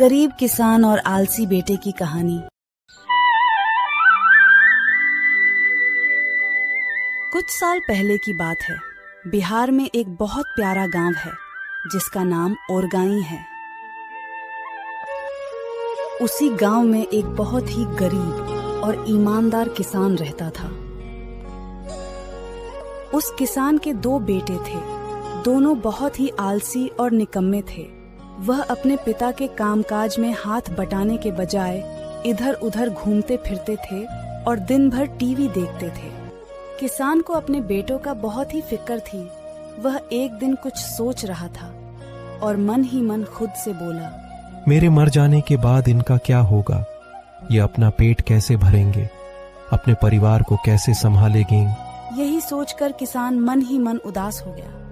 गरीब किसान और आलसी बेटे की कहानी। कुछ साल पहले की बात है। बिहार में एक बहुत प्यारा गांव है जिसका नाम ओरगाई है। उसी गांव में एक बहुत ही गरीब और ईमानदार किसान रहता था। उस किसान के 2 बेटे थे। दोनों बहुत ही आलसी और निकम्मे थे। वह अपने पिता के कामकाज में हाथ बटाने के बजाय इधर उधर घूमते फिरते थे और दिन भर टीवी देखते थे। किसान को अपने बेटों का बहुत ही फिक्र थी। वह एक दिन कुछ सोच रहा था और मन ही मन खुद से बोला, मेरे मर जाने के बाद इनका क्या होगा? ये अपना पेट कैसे भरेंगे? अपने परिवार को कैसे संभालेंगे? यही सोचकर किसान मन ही मन उदास हो गया।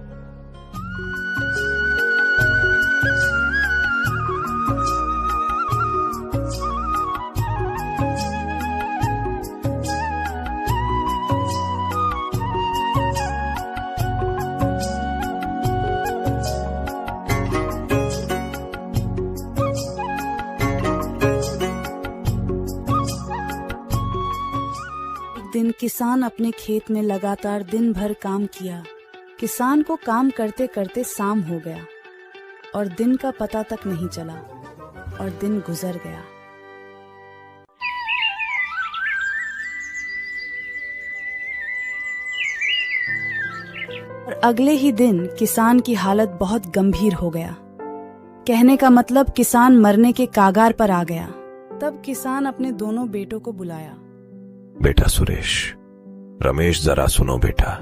दिन किसान अपने खेत में लगातार दिन भर काम किया। किसान को काम करते करते शाम हो गया और दिन का पता तक नहीं चला और दिन गुजर गया। और अगले ही दिन किसान की हालत बहुत गंभीर हो गया। कहने का मतलब किसान मरने के कागार पर आ गया। तब किसान अपने दोनों बेटों को बुलाया। बेटा सुरेश, रमेश, जरा सुनो बेटा।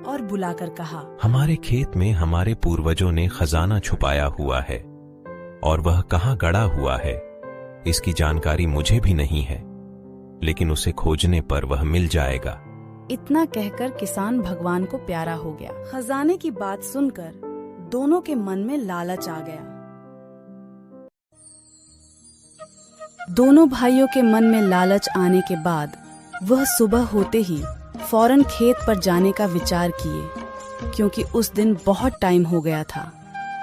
और बुलाकर कहा, हमारे खेत में हमारे पूर्वजों ने खजाना छुपाया हुआ है और वह कहाँ गड़ा हुआ है इसकी जानकारी मुझे भी नहीं है, लेकिन उसे खोजने पर वह मिल जाएगा। इतना कहकर किसान भगवान को प्यारा हो गया। खजाने की बात सुनकर दोनों के मन में लालच आ गया। दोनों भाइयों के मन में लालच आने के बाद वह सुबह होते ही फौरन खेत पर जाने का विचार किए, क्योंकि उस दिन बहुत टाइम हो गया था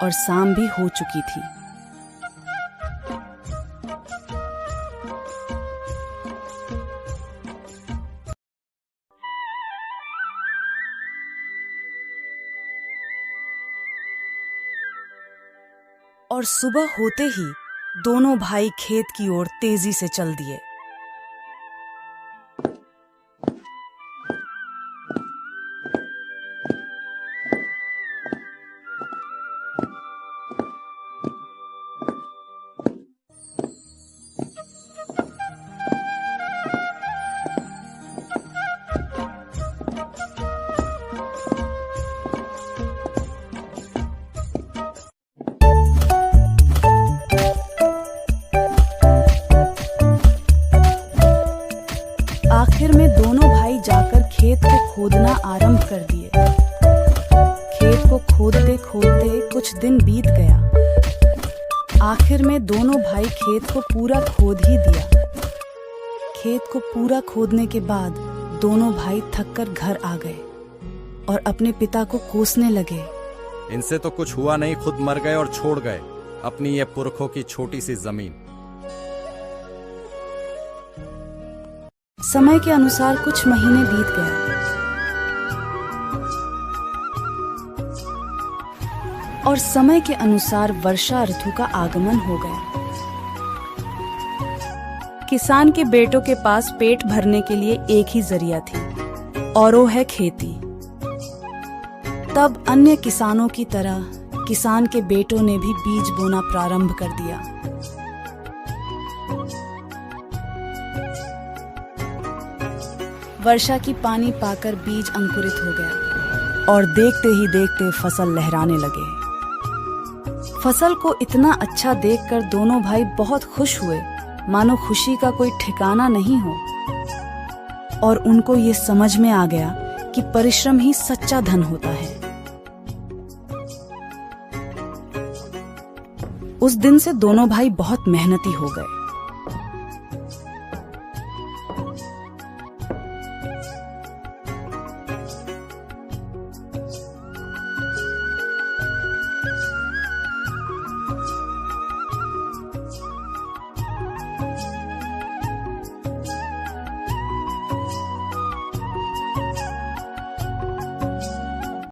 और शाम भी हो चुकी थी। और सुबह होते ही दोनों भाई खेत की ओर तेजी से चल दिए। आखिर में दोनों भाई जाकर खेत को खोदना आरंभ कर दिए। खेत को खोदते खोदते कुछ दिन बीत गया। आखिर में दोनों भाई खेत को पूरा खोद ही दिया। खेत को पूरा खोदने के बाद दोनों भाई थककर घर आ गए और अपने पिता को कोसने लगे। इनसे तो कुछ हुआ नहीं, खुद मर गए और छोड़ गए अपनी ये पुरखों की छोटी सी जमीन। समय के अनुसार कुछ महीने बीत गए और समय के अनुसार वर्षा ऋतु का आगमन हो गया। किसान के बेटों के पास पेट भरने के लिए एक ही जरिया थी और वो है खेती। तब अन्य किसानों की तरह किसान के बेटों ने भी बीज बोना प्रारंभ कर दिया। वर्षा की पानी पाकर बीज अंकुरित हो गया और देखते ही देखते फसल लहराने लगे। फसल को इतना अच्छा देखकर दोनों भाई बहुत खुश हुए, मानो खुशी का कोई ठिकाना नहीं हो। और उनको ये समझ में आ गया कि परिश्रम ही सच्चा धन होता है। उस दिन से दोनों भाई बहुत मेहनती हो गए।